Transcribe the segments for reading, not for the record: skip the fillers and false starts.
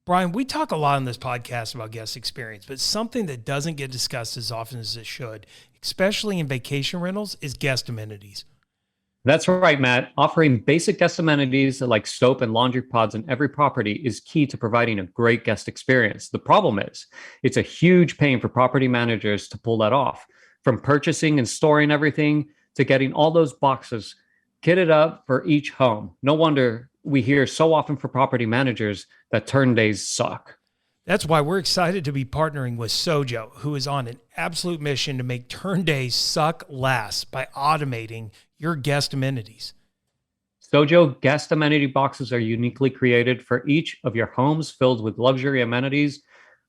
Brian, we talk a lot on this podcast about guest experience, but something that doesn't get discussed as often as it should, especially in vacation rentals, is guest amenities. That's right, Matt. Offering basic guest amenities like soap and laundry pods in every property is key to providing a great guest experience. The problem is, it's a huge pain for property managers to pull that off. From purchasing and storing everything to getting all those boxes kitted up for each home. No wonder we hear so often from property managers that turn days suck. That's why we're excited to be partnering with Sojo, who is on an absolute mission to make turn days suck less by automating your guest amenities. Sojo guest amenity boxes are uniquely created for each of your homes, filled with luxury amenities,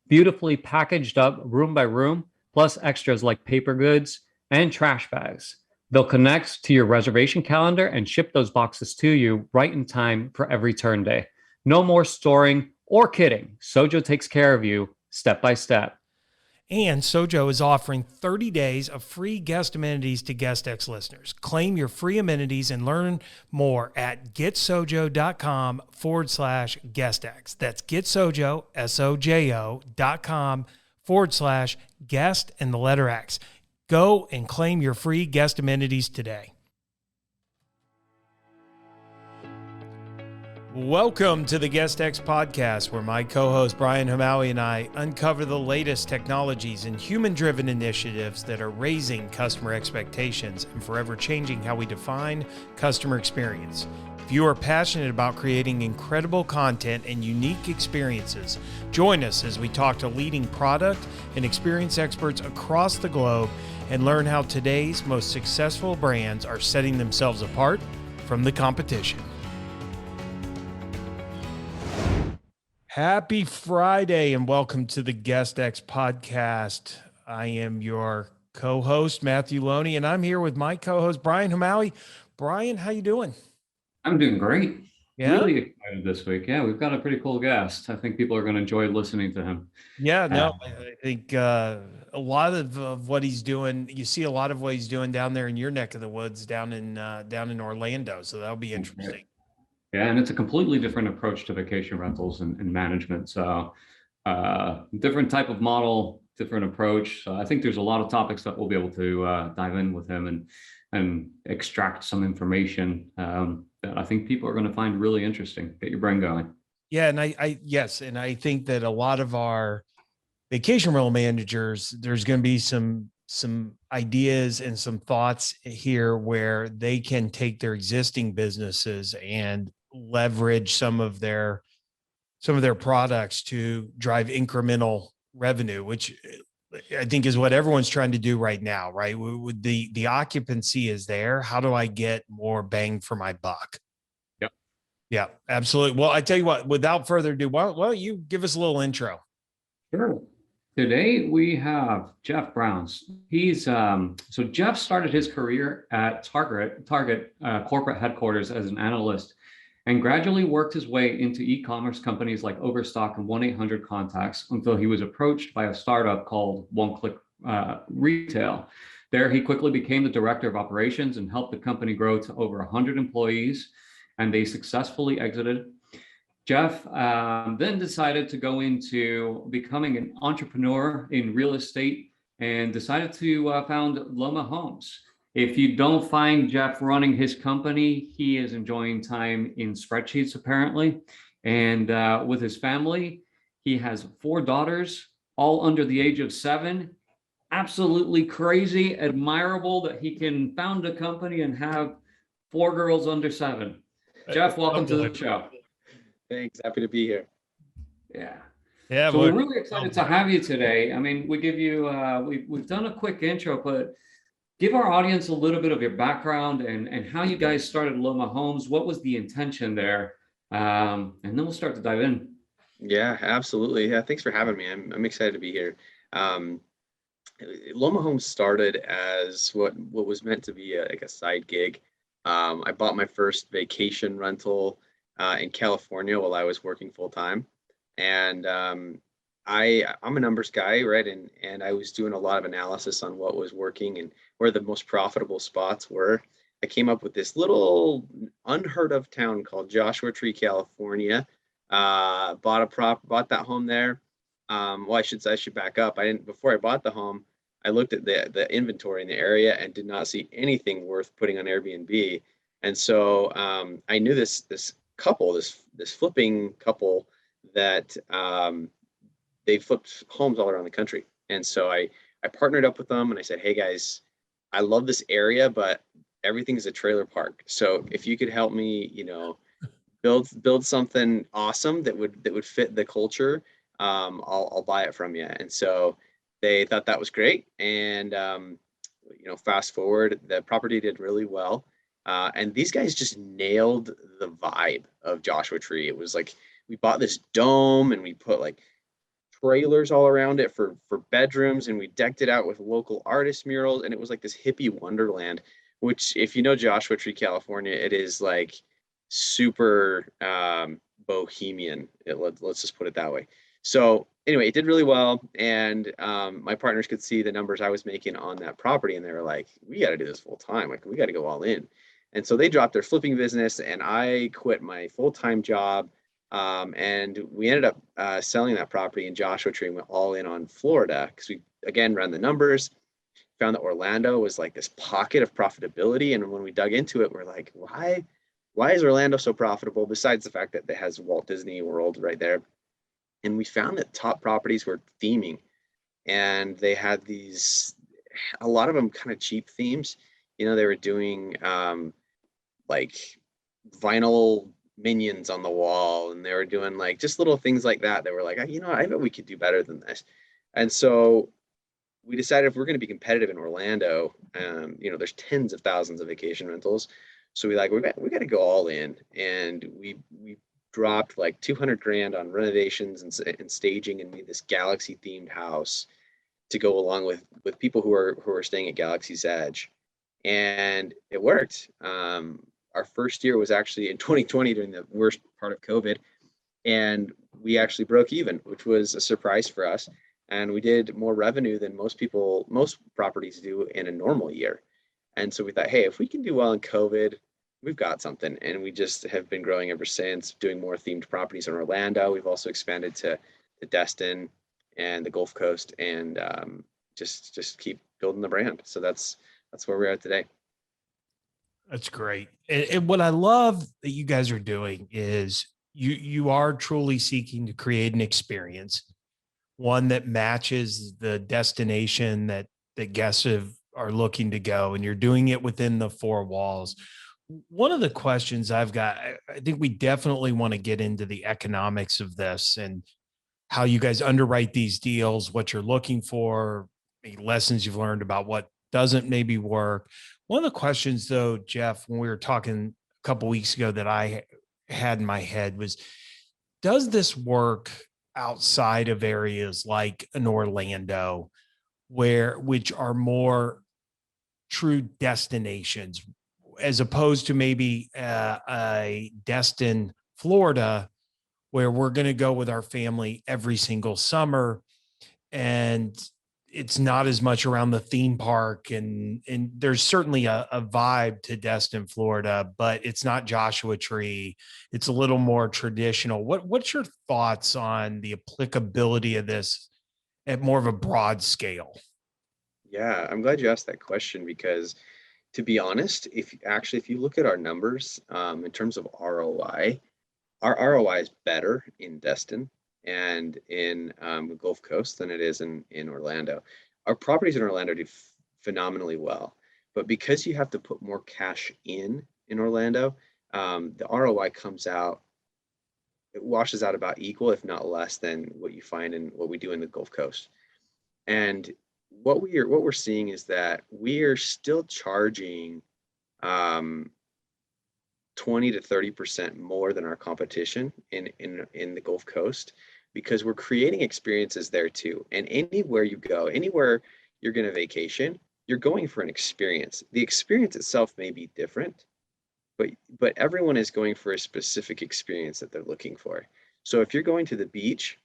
beautifully packaged up room by room, plus extras like paper goods and trash bags. They'll connect to your reservation calendar and ship those boxes to you right in time for every turn day. No more storing or kidding. Sojo takes care of you step by step. And Sojo is offering 30 days of free guest amenities to GuestX listeners. Claim your free amenities and learn more at getsojo.com/GuestX. That's getsojo, SOJO.com/guest and the letter X. Go and claim your free guest amenities today. Welcome to the GuestX podcast, where my co-host Brian Hamawi and I uncover the latest technologies and human-driven initiatives that are raising customer expectations and forever changing how we define customer experience. If you are passionate about creating incredible content and unique experiences, join us as we talk to leading product and experience experts across the globe and learn how today's most successful brands are setting themselves apart from the competition. Happy Friday and welcome to the GuestX podcast. I am your co-host, Matthew Loney, and I'm here with my co-host, Brian Hamawi. Brian, how you doing? I'm doing great. Yeah? Really excited this week. Yeah, we've got a pretty cool guest. I think people are going to enjoy listening to him. Yeah, no, I think a lot of what he's doing, you see a lot of what he's doing down there in your neck of the woods, down in Orlando. So that'll be interesting. Yeah, and it's a completely different approach to vacation rentals and management. So different type of model, different approach. So I think there's a lot of topics that we'll be able to dive in with him and extract some information that I think people are going to find really interesting. Get your brain going. Yeah, and I think that a lot of our vacation rental managers, there's going to be some ideas and some thoughts here where they can take their existing businesses and leverage some of their products to drive incremental revenue, which I think is what everyone's trying to do right now, right? With the occupancy is there. How do I get more bang for my buck? Yep. Yeah, absolutely. Well, I tell you what, without further ado, why don't you give us a little intro? Sure. Today we have Jeff Browns. He's so Jeff started his career at Target corporate headquarters as an analyst, and gradually worked his way into e-commerce companies like Overstock and 1-800-Contacts until he was approached by a startup called One Click Retail. There, he quickly became the director of operations and helped the company grow to over 100 employees, and they successfully exited. Jeff then decided to go into becoming an entrepreneur in real estate and decided to found Loma Homes. If you don't find Jeff running his company, he is enjoying time in spreadsheets apparently. And with his family, he has 4 daughters, all under the age of 7. Absolutely crazy, admirable that he can found a company and have 4 girls under 7. Jeff, welcome to the show. Thanks. Happy to be here. Yeah. Yeah. So we're really excited to have you today. I mean, we give you, we've done a quick intro, but give our audience a little bit of your background and how you guys started Loma Homes. What was the intention there? And then we'll start to dive in. Yeah, absolutely. Yeah, thanks for having me. I'm excited to be here. Loma Homes started as what was meant to be like a side gig. I bought my first vacation rental in California while I was working full time, and I'm a numbers guy, right? And I was doing a lot of analysis on what was working and where the most profitable spots were. I came up with this little unheard of town called Joshua Tree, California. bought that home there. Well, I should back up. Before I bought the home, I looked at the inventory in the area and did not see anything worth putting on Airbnb. And so I knew this couple, this flipping couple that they flipped homes all around the country. And so I partnered up with them and I said, hey guys, I love this area, but everything's a trailer park. So if you could help me, build something awesome that would fit the culture, I'll buy it from you. And so they thought that was great. And fast forward, the property did really well. And these guys just nailed the vibe of Joshua Tree. It was like we bought this dome and we put like trailers all around it for bedrooms, and we decked it out with local artist murals, and it was like this hippie wonderland, which if you know Joshua Tree, California, it is like super bohemian. Let's just put it that way. So anyway, it did really well, and my partners could see the numbers I was making on that property, and they were like, we got to do this full time, like we got to go all in. And so they dropped their flipping business and I quit my full-time job. And we ended up selling that property in Joshua Tree and went all in on Florida because we, again, ran the numbers, found that Orlando was like this pocket of profitability. And when we dug into it, we're like, why is Orlando so profitable besides the fact that it has Walt Disney World right there? And we found that top properties were theming, and they had a lot of them kind of cheap themes. They were doing like vinyl minions on the wall, and they were doing like just little things like that. They were like, I bet we could do better than this. And so we decided if we're going to be competitive in Orlando, there's tens of thousands of vacation rentals. So we got to go all in, and we dropped like 200 grand on renovations and staging, and made this Galaxy themed house to go along with people who are staying at Galaxy's Edge, and it worked. Our first year was actually in 2020 during the worst part of COVID, and we actually broke even, which was a surprise for us. And we did more revenue than most properties do in a normal year. And so we thought, hey, if we can do well in COVID, we've got something. And we just have been growing ever since, doing more themed properties in Orlando. We've also expanded to Destin and the Gulf Coast, and just keep building the brand. So that's where we're at today. That's great. And what I love that you guys are doing is you are truly seeking to create an experience, one that matches the destination that guests are looking to go, and you're doing it within the four walls. One of the questions I've got, I think we definitely want to get into the economics of this and how you guys underwrite these deals, what you're looking for, any lessons you've learned about what doesn't maybe work. One of the questions though, Jeff, when we were talking a couple of weeks ago that I had in my head was, does this work outside of areas like an Orlando, which are more true destinations, as opposed to maybe a Destin, Florida, where we're going to go with our family every single summer, and it's not as much around the theme park, and there's certainly a vibe to Destin, Florida, but it's not Joshua Tree. It's a little more traditional. What's your thoughts on the applicability of this at more of a broad scale? Yeah, I'm glad you asked that question, because to be honest, if you look at our numbers in terms of ROI, our ROI is better in Destin and in the Gulf Coast than it is in Orlando. Our properties in Orlando do phenomenally well, but because you have to put more cash in Orlando, the ROI comes out, it washes out about equal, if not less, than what you find in what we do in the Gulf Coast. And what we're seeing is that we are still charging 20 to 30% more than our competition in the Gulf Coast, because we're creating experiences there too. And anywhere you go, anywhere you're going to vacation, you're going for an experience. The experience itself may be different, but everyone is going for a specific experience that they're looking for. So if you're going to the beach,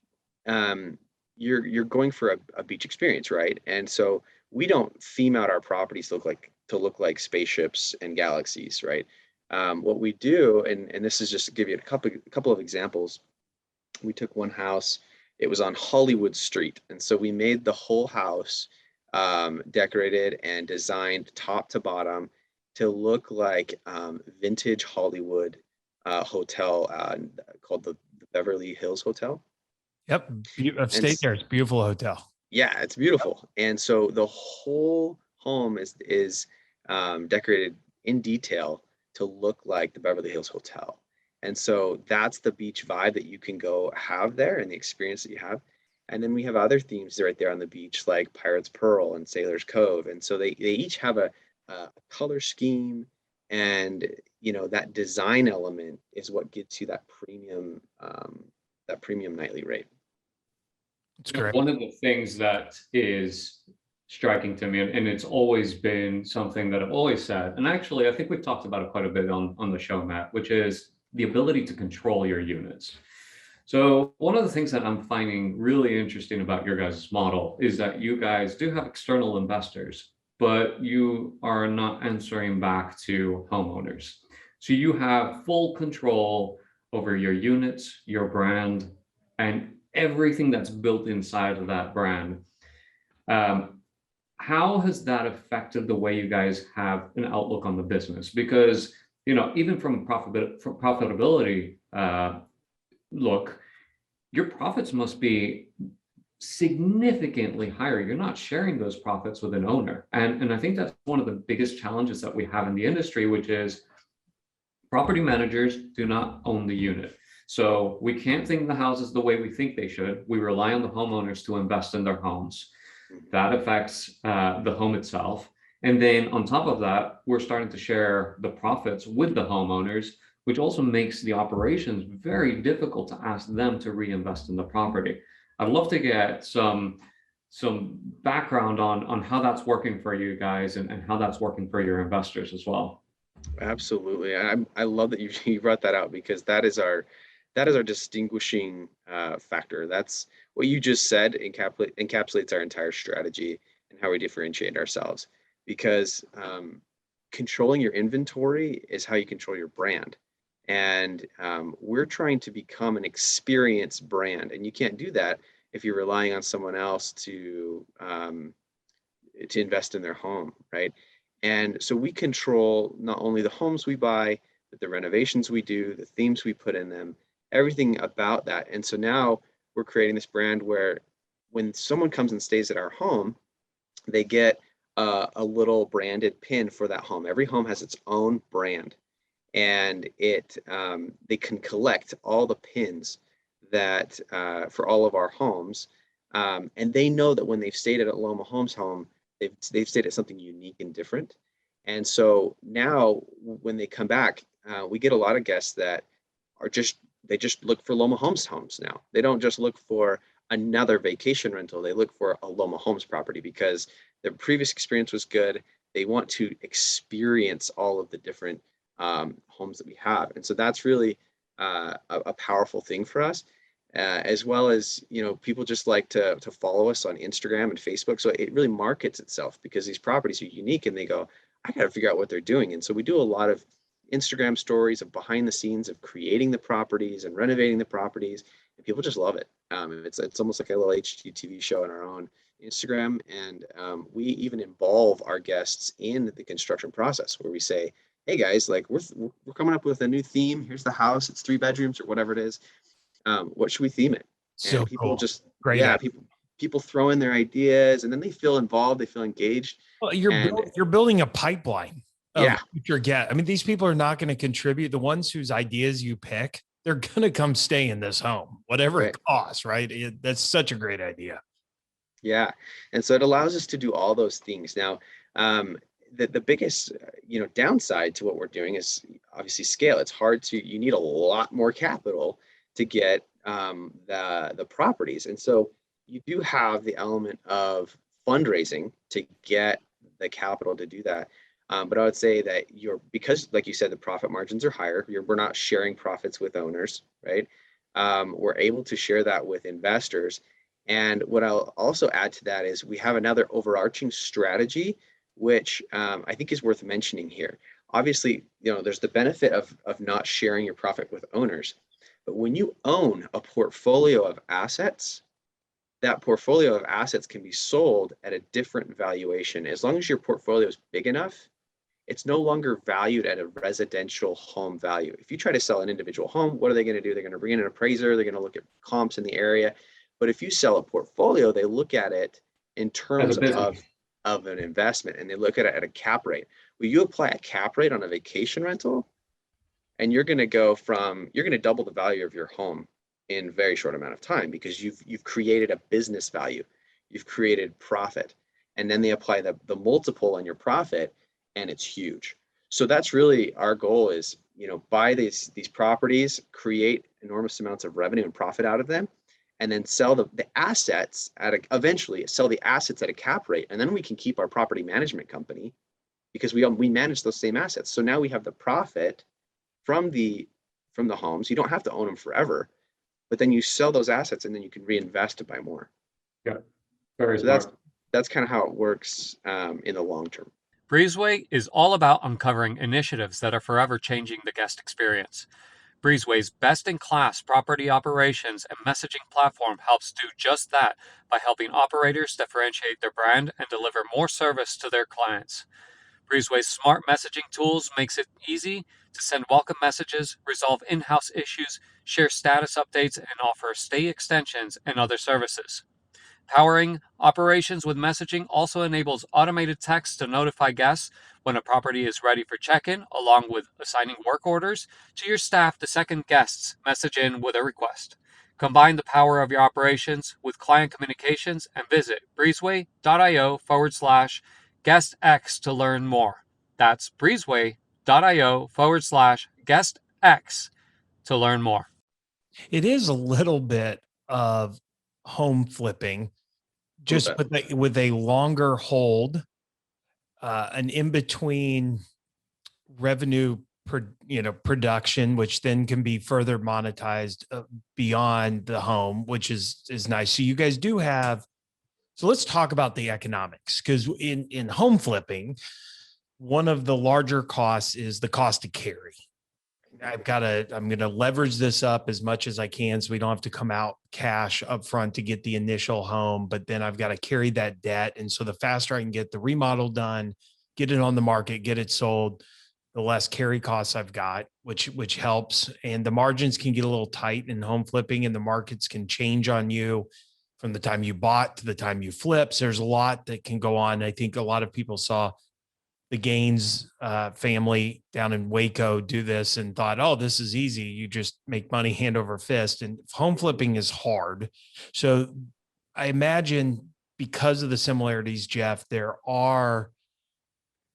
you're going for a beach experience, right? And so we don't theme out our properties to look like spaceships and galaxies, right? What we do, and this is just to give you a couple of examples. we took one house. It was on Hollywood Street, and so we made the whole house decorated and designed top to bottom to look like vintage Hollywood hotel called the Beverly Hills Hotel. Yep. I've And stayed there. It's a beautiful hotel. yeah, it's beautiful. And so the whole home is decorated in detail to look like the Beverly Hills Hotel. And so that's the beach vibe that you can go have there and the experience that you have. And then we have other themes right there on the beach, like Pirate's Pearl and Sailor's Cove. And so they each have a color scheme, and that design element is what gets you that premium nightly rate. It's great. One of the things that is striking to me, and it's always been something that I've always said, and actually I think we've talked about it quite a bit on the show, Matt, which is the ability to control your units. So one of the things that I'm finding really interesting about your guys' model is that you guys do have external investors, but you are not answering back to homeowners. So you have full control over your units, your brand, and everything that's built inside of that brand. How has that affected the way you guys have an outlook on the business? Because, even from profitability look, your profits must be significantly higher. You're not sharing those profits with an owner. And I think that's one of the biggest challenges that we have in the industry, which is property managers do not own the unit. So we can't think the houses the way we think they should. We rely on the homeowners to invest in their homes. That affects the home itself. And then on top of that, we're starting to share the profits with the homeowners, which also makes the operations very difficult to ask them to reinvest in the property. I'd love to get some background on how that's working for you guys and how that's working for your investors as well. Absolutely. I love that you brought that out, because that is our distinguishing factor. That's what you just said encapsulates our entire strategy and how we differentiate ourselves, because controlling your inventory is how you control your brand. And we're trying to become an experienced brand, and you can't do that if you're relying on someone else to invest in their home, right? And so we control not only the homes we buy, but the renovations we do, the themes we put in them, everything about that. And so now we're creating this brand where when someone comes and stays at our home, they get a little branded pin for that home. Every home has its own brand, and they can collect all the pins that for all of our homes, and they know that when they've stayed at a Loma Homes home, they've stayed at something unique and different. And so now when they come back, we get a lot of guests that they just look for Loma Homes homes now. They don't just look for another vacation rental. They look for a Loma Homes property because their previous experience was good. They want to experience all of the different homes that we have. And so that's really a powerful thing for us. As well as, people just like to follow us on Instagram and Facebook. So it really markets itself because these properties are unique, and they go, I got to figure out what they're doing. And so we do a lot of Instagram stories of behind the scenes of creating the properties and renovating the properties, and people just love it. It's almost like a little HGTV show on our own Instagram. And we even involve our guests in the construction process, where we say, hey guys, like we're coming up with a new theme. Here's the house. It's 3 bedrooms or whatever it is. What should we theme it? So and people cool. just Great idea. people throw in their ideas, and then they feel involved, they feel engaged. Well, you're building a pipeline of future guests. I mean, these people are not going to contribute. The ones whose ideas you pick, they're going to come stay in this home, whatever it costs, right? That's such a great idea. Yeah. And so it allows us to do all those things. Now, the biggest, downside to what we're doing is obviously scale. It's hard you need a lot more capital to get the properties. And so you do have the element of fundraising to get the capital to do that. But I would say that because like you said, the profit margins are higher, we're not sharing profits with owners, right? We're able to share that with investors. And what I'll also add to that is we have another overarching strategy, which I think is worth mentioning here. Obviously, there's the benefit of not sharing your profit with owners. But when you own a portfolio of assets, that portfolio of assets can be sold at a different valuation. As long as your portfolio is big enough, it's no longer valued at a residential home value. If you try to sell an individual home, what are they going to do? They're going to bring in an appraiser, they're going to look at comps in the area. But if you sell a portfolio, they look at it in terms of an investment, and they look at it at a cap rate. Well, you apply a cap rate on a vacation rental, and you're going to double the value of your home in a very short amount of time, because you've created a business value, you've created profit, and then they apply the multiple on your profit, and it's huge. So that's really our goal is, buy these properties, create enormous amounts of revenue and profit out of them, and then sell the assets eventually sell the assets at a cap rate, and then we can keep our property management company, because we manage those same assets. So now we have the profit from the homes. You don't have to own them forever, but then you sell those assets and then you can reinvest to buy more. Yeah, very so smart. That's kind of how it works in the long term. Breezeway is all about uncovering initiatives that are forever changing the guest experience. Breezeway's best-in-class property operations and messaging platform helps do just that by helping operators differentiate their brand and deliver more service to their clients. Breezeway's smart messaging tools makes it easy to send welcome messages, resolve in-house issues, share status updates, and offer stay extensions and other services. Powering operations with messaging also enables automated text to notify guests when a property is ready for check-in, along with assigning work orders to your staff to second guests message in with a request. Combine the power of your operations with client communications and visit breezeway.io/GuestX to learn more. That's breezeway.io/GuestX to learn more. It is a little bit of home flipping, just with a longer hold, an in-between revenue production, which then can be further monetized beyond the home, which is nice. So you guys do have. So let's talk about the economics, because in home flipping, one of the larger costs is the cost to carry. I'm going to leverage this up as much as I can, so we don't have to come out cash up front to get the initial home, but then I've got to carry that debt. And so the faster I can get the remodel done, get it on the market, get it sold, the less carry costs I've got, which helps. And the margins can get a little tight in home flipping, and the markets can change on you from the time you bought to the time you flip. So there's a lot that can go on. I think a lot of people saw the Gaines family down in Waco do this and thought, oh, this is easy. You just make money hand over fist. And home flipping is hard. So I imagine, because of the similarities, Jeff, there are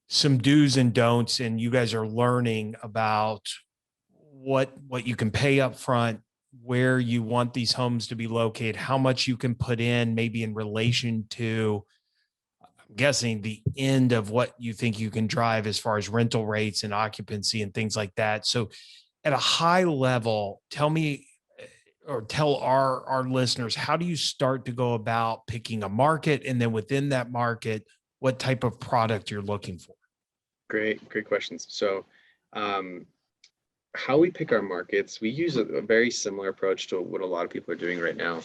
some do's and don'ts, and you guys are learning about what you can pay up front, where you want these homes to be located, how much you can put in, maybe in relation to, guessing, the end of what you think you can drive as far as rental rates and occupancy and things like that. So at a high level, tell me, or tell our listeners, how do you start to go about picking a market? And then within that market, what type of product you're looking for? Great questions. So how we pick our markets, we use a very similar approach to what a lot of people are doing right now.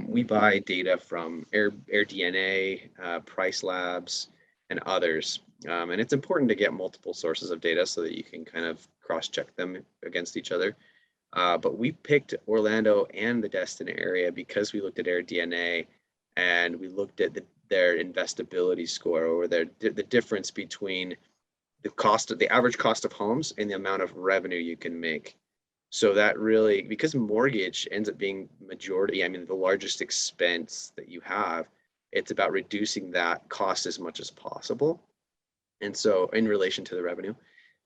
We buy data from AirDNA, Price Labs, and others. And it's important to get multiple sources of data so that you can kind of cross-check them against each other. But we picked Orlando and the Destin area because we looked at AirDNA and we looked at their investability score, or the difference between the average cost of homes and the amount of revenue you can make. So that really, because mortgage ends up being the largest expense that you have, it's about reducing that cost as much as possible. And so in relation to the revenue.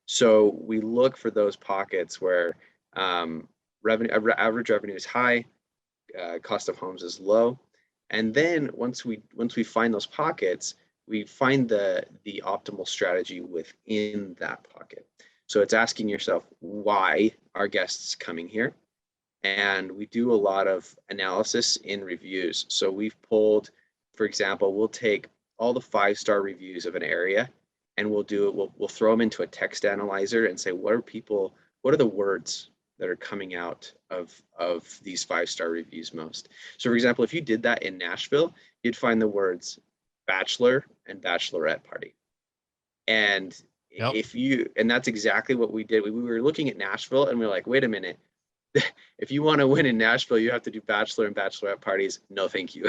So we look for those pockets where average revenue is high, cost of homes is low. And then once we find those pockets, we find the optimal strategy within that pocket. So it's asking yourself, why are guests coming here? And we do a lot of analysis in reviews. So we've pulled, for example, we'll take all the 5-star reviews of an area and we'll throw them into a text analyzer and say, what are the words that are coming out of these 5-star reviews most. So for example, if you did that in Nashville, you'd find the words bachelor and bachelorette party. And and that's exactly what we did. We were looking at Nashville and we were like, wait a minute, if you want to win in Nashville, you have to do bachelor and bachelorette parties. No, thank you.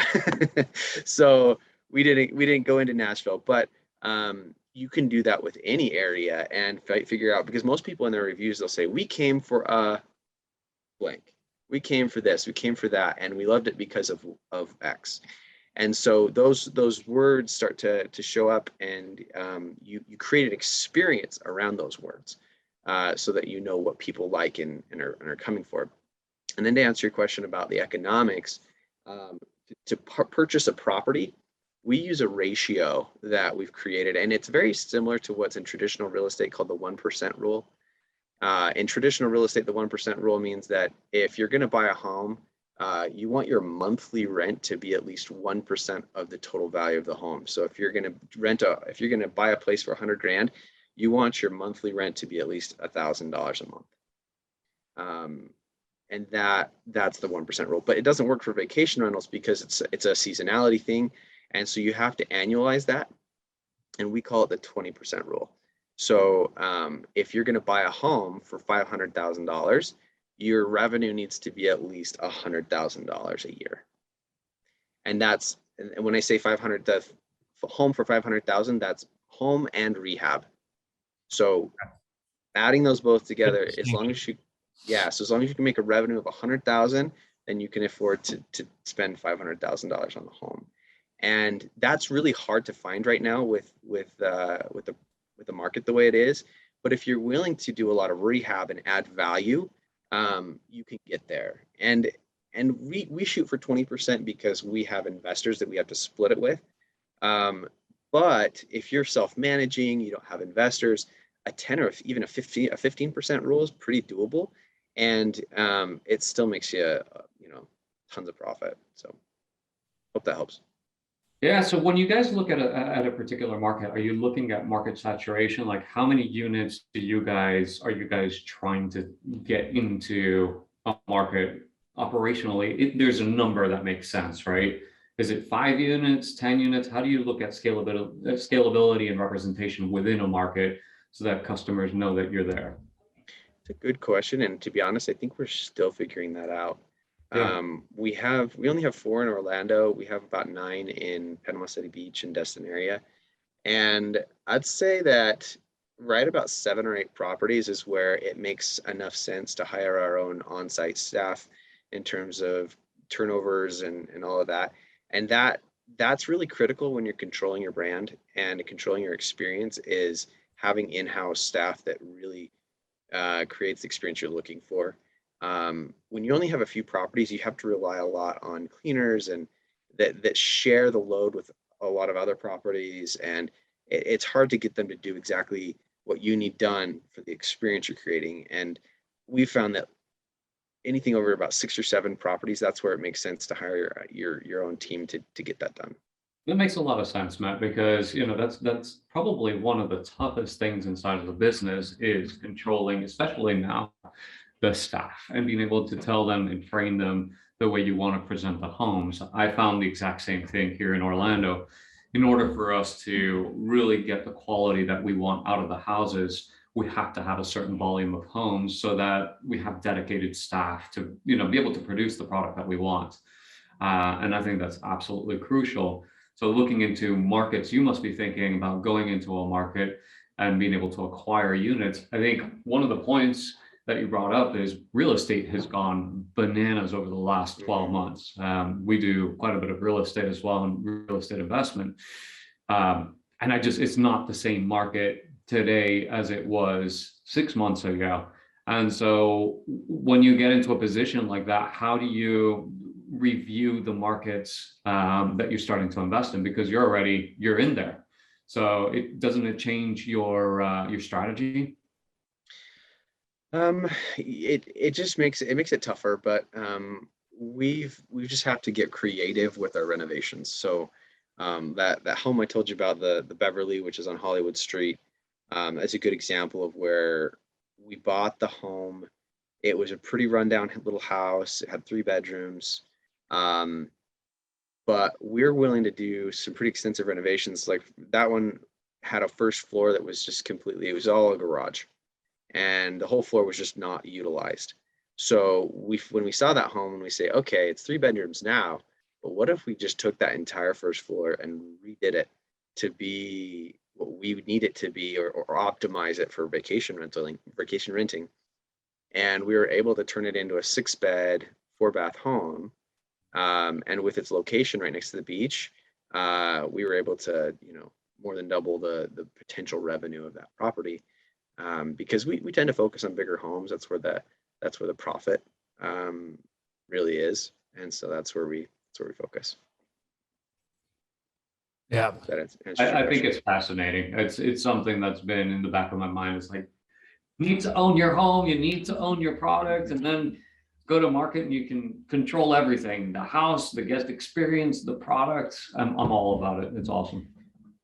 So we didn't go into Nashville, but you can do that with any area and figure out, because most people in their reviews, they'll say, we came for a blank. We came for this, we came for that, and we loved it because of X. And so those words start to show up, and you create an experience around those words, so that you know what people like and are coming for. And then to answer your question about the economics, to purchase a property, we use a ratio that we've created, and it's very similar to what's in traditional real estate called the 1% rule. In traditional real estate, the 1% rule means that if you're going to buy a home, you want your monthly rent to be at least 1% of the total value of the home. So if you're going to buy a place for 100 grand, you want your monthly rent to be at least $1,000 a month. And that's the 1% rule. But it doesn't work for vacation rentals because it's a seasonality thing. And so you have to annualize that. And we call it the 20% rule. So if you're going to buy a home for $500,000, your revenue needs to be at least $100,000 a year. And when I say 500, the home for 500,000, that's home and rehab. So adding those both together, as long as you can make a revenue of 100,000, then you can afford to spend $500,000 on the home. And that's really hard to find right now with the market the way it is. But if you're willing to do a lot of rehab and add value, you can get there. And we shoot for 20% because we have investors that we have to split it with. But if you're self-managing, you don't have investors, a 10 or even a 15% rule is pretty doable, and it still makes you tons of profit. So hope that helps. Yeah. So when you guys look at a particular market, are you looking at market saturation? Like, how many units are you guys trying to get into a market operationally? There's a number that makes sense, right? Is it 5 units, 10 units? How do you look at scalability and representation within a market so that customers know that you're there? It's a good question, and to be honest, I think we're still figuring that out. Yeah. We only have 4 in Orlando. We have about 9 in Panama City Beach and Destin area. And I'd say that right about 7 or 8 properties is where it makes enough sense to hire our own on-site staff in terms of turnovers and all of that. And that's really critical when you're controlling your brand and controlling your experience, is having in-house staff that really creates the experience you're looking for. When you only have a few properties, you have to rely a lot on cleaners and that share the load with a lot of other properties, and it's hard to get them to do exactly what you need done for the experience you're creating. And we found that anything over about 6 or 7 properties, that's where it makes sense to hire your own team to get that done. That makes a lot of sense, Matt, because that's probably one of the toughest things inside of the business, is controlling, especially now, the staff, and being able to tell them and train them the way you want to present the homes. I found the exact same thing here in Orlando. In order for us to really get the quality that we want out of the houses, we have to have a certain volume of homes so that we have dedicated staff to be able to produce the product that we want. And I think that's absolutely crucial. So looking into markets, you must be thinking about going into a market and being able to acquire units. I think one of the points that you brought up is real estate has gone bananas over the last 12 months. We do quite a bit of real estate as well, and real estate investment. And it's not the same market today as it was 6 months ago. And so when you get into a position like that, how do you review the markets that you're starting to invest in? Because you're in there. So doesn't it change your strategy? It just makes it tougher, but we just have to get creative with our renovations. So that home I told you about, the Beverly, which is on Hollywood Street, that's a good example of where we bought the home It was a pretty rundown little house. It had 3 bedrooms. But we're willing to do some pretty extensive renovations. Like that one had a first floor that was just completely, it was all a garage, and the whole floor was just not utilized. So when we saw that home and we say, okay, it's 3 bedrooms now, but what if we just took that entire first floor and redid it to be what we would need it to be, or optimize it for vacation renting. And we were able to turn it into a 6-bed, 4-bath home. And with its location right next to the beach, we were able to, more than double the potential revenue of that property, because we tend to focus on bigger homes. That's where the profit really is, and so that's where we focus. Yeah, I think it's fascinating. It's something that's been in the back of my mind. It's like, you need to own your home, you need to own your product, and then go to market and you can control everything: the house, the guest experience, the product. I'm all about it. It's awesome.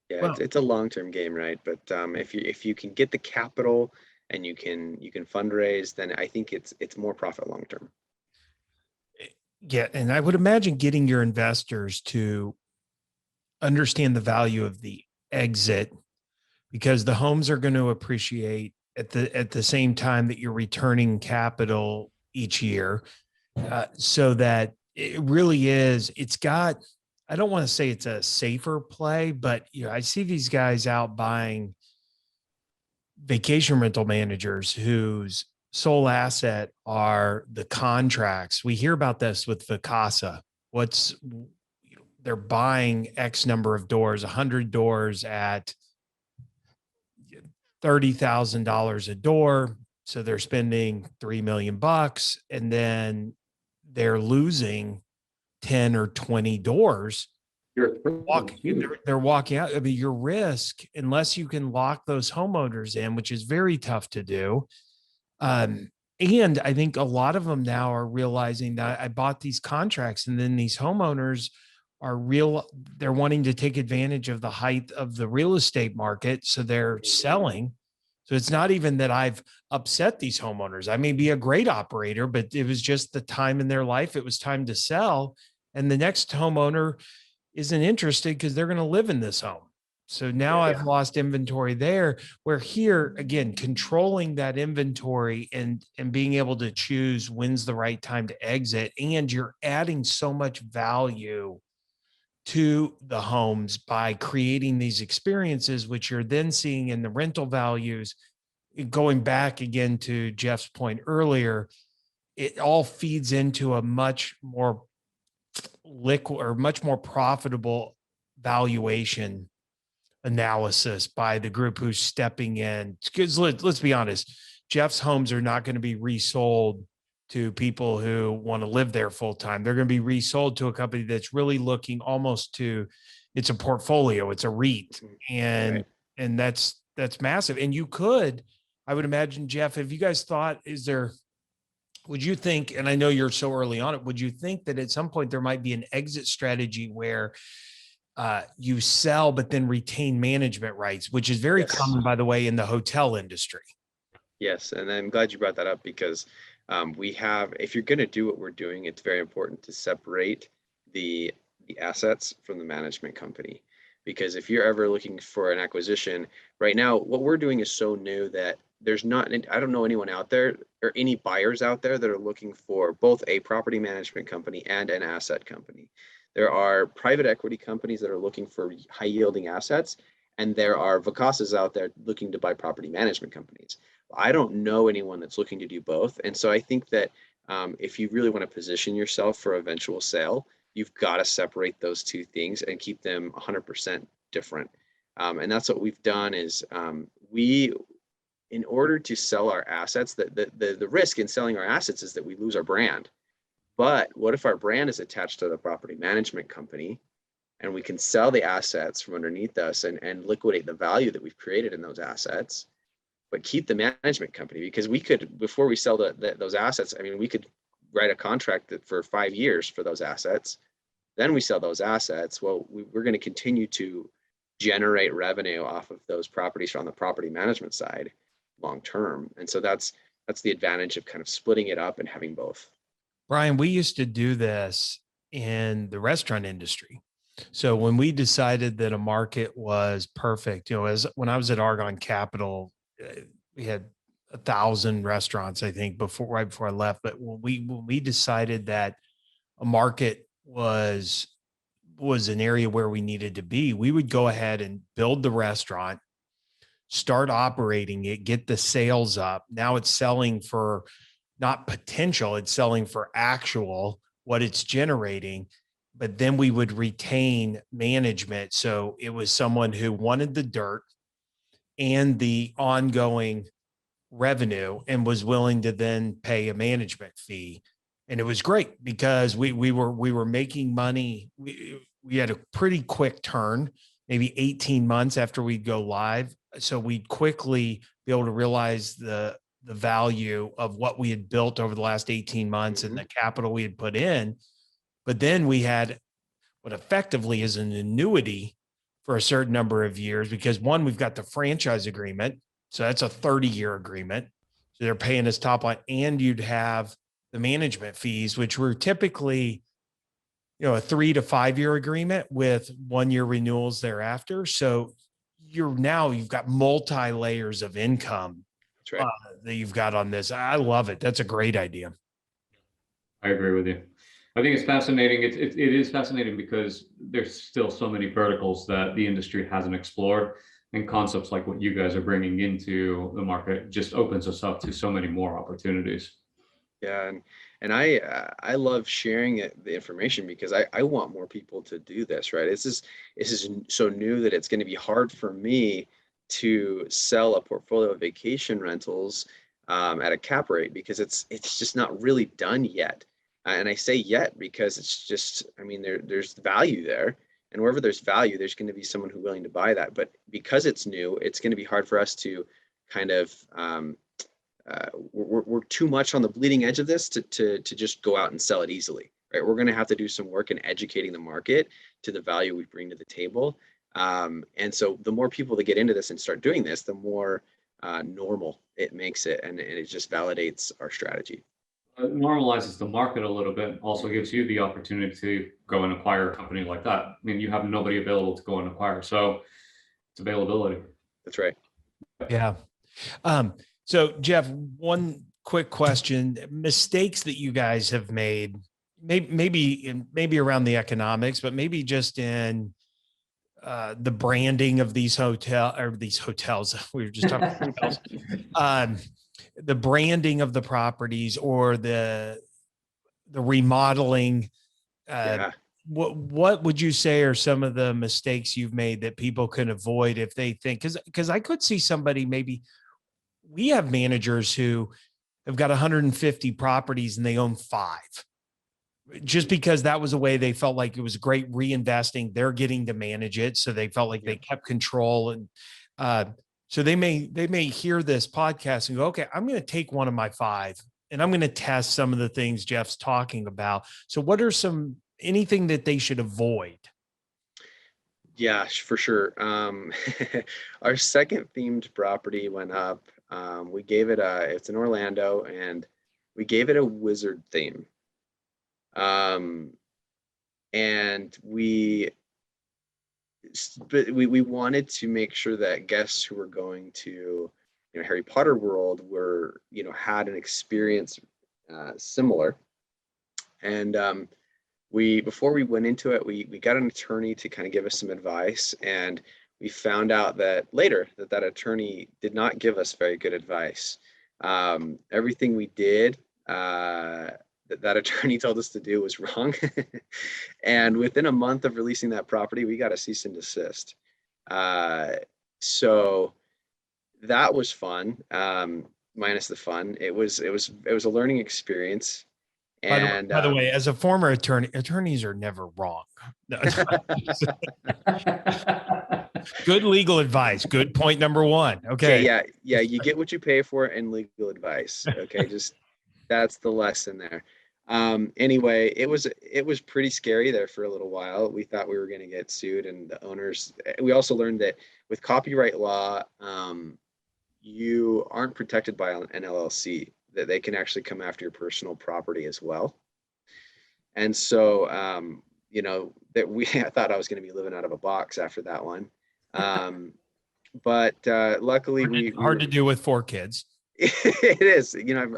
Yeah, Well, it's a long-term game, right? But if you can get the capital and you can fundraise, then I think it's more profit long-term. yeah, and I would imagine getting your investors to understand the value of the exit, because the homes are going to appreciate at the same time that you're returning capital each year, so that it really is. It's got. I don't want to say it's a safer play, but I see these guys out buying vacation rental managers whose sole asset are the contracts. We hear about this with Vacasa. They're buying X number of doors, 100 doors at $30,000 a door. So they're spending $3 million, and then they're losing 10 or 20 doors. They're walking out. I mean, your risk, unless you can lock those homeowners in, which is very tough to do. And I think a lot of them now are realizing that I bought these contracts, and then these homeowners they're wanting to take advantage of the height of the real estate market. So they're selling. So it's not even that I've upset these homeowners. I may be a great operator, but it was just the time in their life. It was time to sell. And the next homeowner isn't interested because they're going to live in this home. So now I've lost inventory there, where here, again, controlling that inventory and being able to choose when's the right time to exit. And you're adding so much value to the homes by creating these experiences, which you're then seeing in the rental values. Going back again to Jeff's point earlier, it all feeds into a much more liquid or much more profitable valuation analysis by the group who's stepping in. Because let's be honest, Jeff's homes are not going to be resold to people who want to live there full time. They're going to be resold to a company that's really looking almost to, it's a portfolio, it's a REIT, and that's massive. And I would imagine, Jeff, if you guys thought, would you think, and I know you're so early on it, would you think that at some point there might be an exit strategy where you sell but then retain management rights, which is very common, by the way, in the hotel industry? Yes, and I'm glad you brought that up, because if you're going to do what we're doing, it's very important to separate the assets from the management company. Because if you're ever looking for an acquisition right now, what we're doing is so new that I don't know anyone out there or any buyers out there that are looking for both a property management company and an asset company. There are private equity companies that are looking for high yielding assets, and there are Vacasas out there looking to buy property management companies. I don't know anyone that's looking to do both. And so I think that if you really want to position yourself for eventual sale, you've got to separate those two things and keep them 100% different. And that's what we've done is in order to sell our assets, the risk in selling our assets is that we lose our brand. But what if our brand is attached to the property management company, and we can sell the assets from underneath us and liquidate the value that we've created in those assets, but keep the management company? Because we could, before we sell those assets, I mean, we could write a contract for 5 years for those assets. Then we sell those assets. Well, we're going to continue to generate revenue off of those properties on the property management side long term. And so that's that's the advantage of kind of splitting it up and having both. Brian, we used to do this in the restaurant industry. So when we decided that a market was perfect, as when I was at Argonne Capital, we had 1,000 restaurants, I think, right before I left. But when we decided that a market was an area where we needed to be, we would go ahead and build the restaurant, start operating it, get the sales up. Now it's selling for not potential, it's selling for actual what it's generating. But then we would retain management. So it was someone who wanted the dirt and the ongoing revenue and was willing to then pay a management fee. And it was great because we were making money. We had a pretty quick turn, maybe 18 months after we'd go live. So we'd quickly be able to realize the value of what we had built over the last 18 months and the capital we had put in. But then we had what effectively is an annuity for a certain number of years, because one, we've got the franchise agreement. So that's a 30-year agreement. So they're paying us top line, and you'd have the management fees, which were typically, a 3 to 5 year agreement with 1 year renewals thereafter. So you've got multi layers of income. That's right. That you've got on this. I love it. That's a great idea. I agree with you. I think it's fascinating. It is fascinating because there's still so many verticals that the industry hasn't explored, and concepts like what you guys are bringing into the market just opens us up to so many more opportunities. Yeah, and I love sharing the information because I want more people to do this, right? This is so new that it's going to be hard for me to sell a portfolio of vacation rentals at a cap rate, because it's just not really done yet. And I say yet because it's just, I mean, there's value there, and wherever there's value, there's going to be someone who's willing to buy that. But because it's new, it's going to be hard for us to kind of we're too much on the bleeding edge of this to just go out and sell it easily, right? We're going to have to do some work in educating the market to the value we bring to the table. And so the more people that get into this and start doing this, the more normal it makes it, and it just validates our strategy. It normalizes the market a little bit, also gives you the opportunity to go and acquire a company like that. I mean, you have nobody available to go and acquire, so it's availability. That's right. Yeah. So Jeff, one quick question: mistakes that you guys have made, maybe around the economics, but maybe just in the branding of these hotels. We were just talking about hotels. The branding of the properties, or the remodeling. Yeah. What would you say are some of the mistakes you've made that people can avoid if they think, because I could see somebody, maybe we have managers who have got 150 properties and they own 5, just because that was a way they felt like it was great reinvesting. They're getting to manage it, so they felt like they kept control. And so they may hear this podcast and go, okay, I'm going to take one of my 5 and I'm going to test some of the things Jeff's talking about. So what are anything that they should avoid? Yeah, for sure. Our second themed property went up. We gave it it's in Orlando, and we gave it a wizard theme. And we wanted to make sure that guests who were going to, Harry Potter World were, had an experience similar. And before we went into it, we got an attorney to kind of give us some advice, and we found out that later that attorney did not give us very good advice. Everything we did, that attorney told us to do was wrong. And within a month of releasing that property, we got a cease and desist. So that was fun, minus the fun. It was a learning experience. And by the way, as a former attorney, attorneys are never wrong. Good legal advice. Good point number 1. Okay. Yeah. You get what you pay for in legal advice. Okay. Just that's the lesson there. Anyway, it was pretty scary there for a little while. We thought we were going to get sued, and the owners. We also learned that with copyright law, you aren't protected by an LLC. that they can actually come after your personal property as well. And so, that I thought I was going to be living out of a box after that one. But luckily we hard to do with 4 kids. It is, I've You have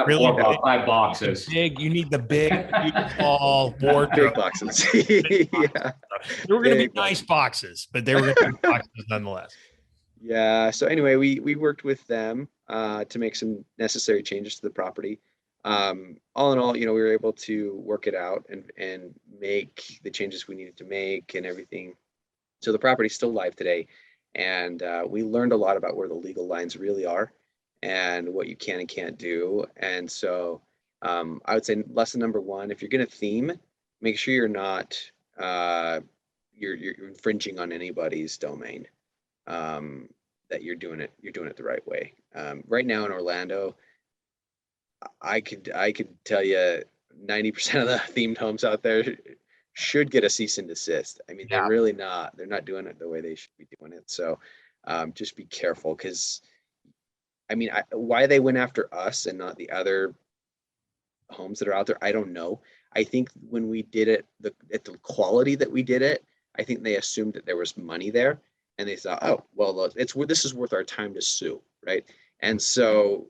Really 4 big. 5 boxes. You need the big, tall wardrobe. big boxes. Yeah. They were going to be Big nice boxes, but they were going to be boxes nonetheless. Yeah. So anyway, we worked with them to make some necessary changes to the property. All in all, we were able to work it out and make the changes we needed to make and everything. So the property's still live today, and we learned a lot about where the legal lines really are and what you can and can't do. And so I would say lesson number 1, if you're going to theme, make sure you're not you're infringing on anybody's domain. That you're doing it the right way. Right now in Orlando, I could tell you 90% of the themed homes out there should get a cease and desist. I mean, they're not doing it the way they should be doing it. So just be careful, because why they went after us and not the other homes that are out there, I don't know. I think when we did it, at the quality that we did it, I think they assumed that there was money there, and they thought, oh, well, this is worth our time to sue, right? And so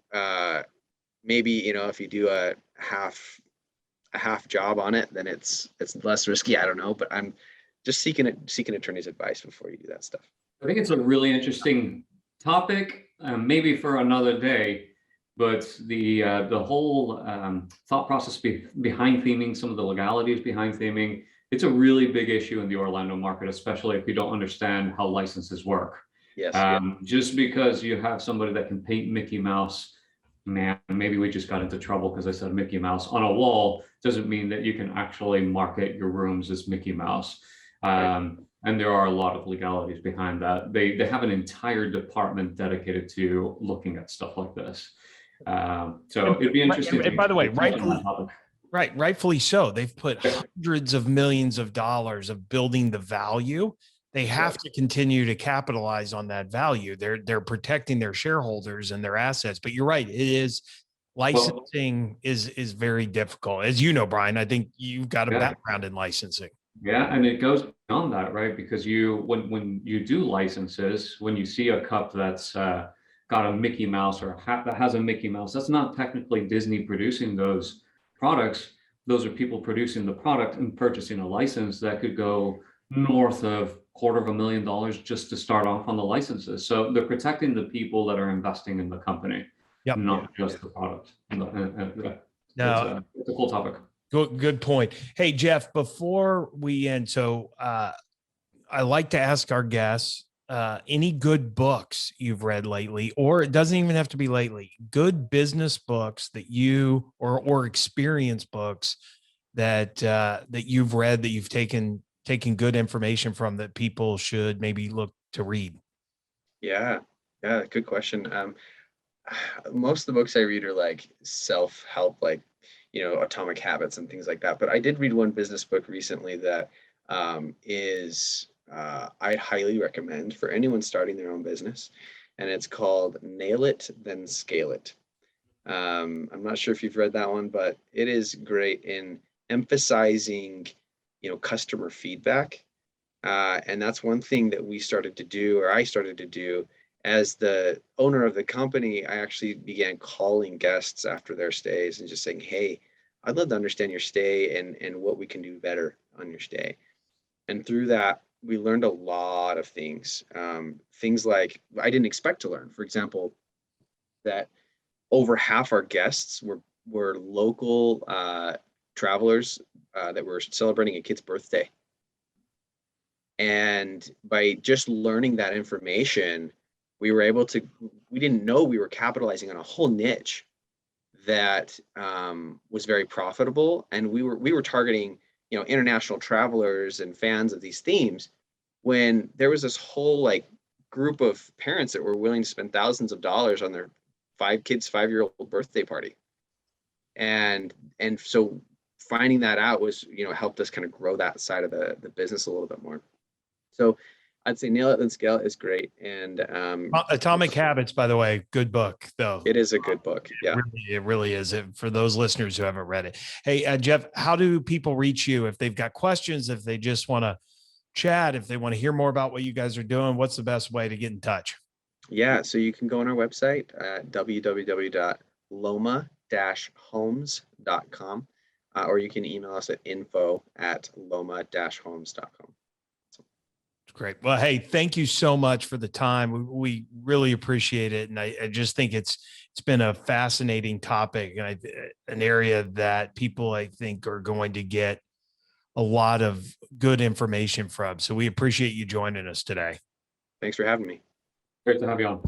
maybe if you do a half job on it, then it's less risky. I don't know, but I'm just seeking attorney's advice before you do that stuff. I think it's a really interesting topic, maybe for another day, but the whole thought process behind theming, some of the legalities behind theming, it's a really big issue in the Orlando market, especially if you don't understand how licenses work. Yes. Just because you have somebody that can paint Mickey Mouse, man, maybe we just got into trouble because I said Mickey Mouse on a wall, doesn't mean that you can actually market your rooms as Mickey Mouse. Right. And there are a lot of legalities behind that. They have an entire department dedicated to looking at stuff like this. So it'd be interesting. And by the way, rightfully so. They've put hundreds of millions of dollars of building the value. They have to continue to capitalize on that value. They're protecting their shareholders and their assets. But you're right, it is licensing is very difficult. As you know, Brian, I think you've got a background in licensing. Yeah, and it goes beyond that, right? Because when you do licenses, when you see a cup that's got a Mickey Mouse or a hat that has a Mickey Mouse, that's not technically Disney producing those products. Those are people producing the product and purchasing a license that could go north of $250,000 just to start off on the licenses. So they're protecting the people that are investing in the company, not just the product. No, it's a cool topic. Good point. Hey, Jeff, before we end, so I like to ask our guests, any good books you've read lately, or it doesn't even have to be lately, good business books that you or experience books that you've read, that you've taken good information from, that people should maybe look to read? Yeah, good question. Most of the books I read are like self-help, like Atomic Habits and things like that. But I did read one business book recently that I'd highly recommend for anyone starting their own business, and it's called Nail It, Then Scale It. I'm not sure if you've read that one, but it is great in emphasizing customer feedback, and that's one thing that I started to do as the owner of the company. I actually began calling guests after their stays and just saying, hey, I'd love to understand your stay and what we can do better on your stay. And through that, we learned a lot of things. Things like I didn't expect to learn. For example, that over half our guests were local travelers that were celebrating a kid's birthday. And by just learning that information, we didn't know we were capitalizing on a whole niche that was very profitable. And we were targeting, international travelers and fans of these themes, when there was this whole group of parents that were willing to spend thousands of dollars on their 5-year-old birthday party. And so finding that out was, helped us kind of grow that side of the business a little bit more. So I'd say Nail It Then Scale is great. And Atomic Habits, by the way, good book though. it is a good book. Yeah. It really is. For those listeners who haven't read it. Hey, Jeff, how do people reach you if they've got questions, if they just want to chat, if they want to hear more about what you guys are doing? What's the best way to get in touch? Yeah, so you can go on our website at www.loma-homes.com, or you can email us at info@loma-homes.com. Great. Well, hey, thank you so much for the time. We really appreciate it. And I just think it's been a fascinating topic and an area that people, I think, are going to get a lot of good information from. So we appreciate you joining us today. Thanks for having me. Great to have you on.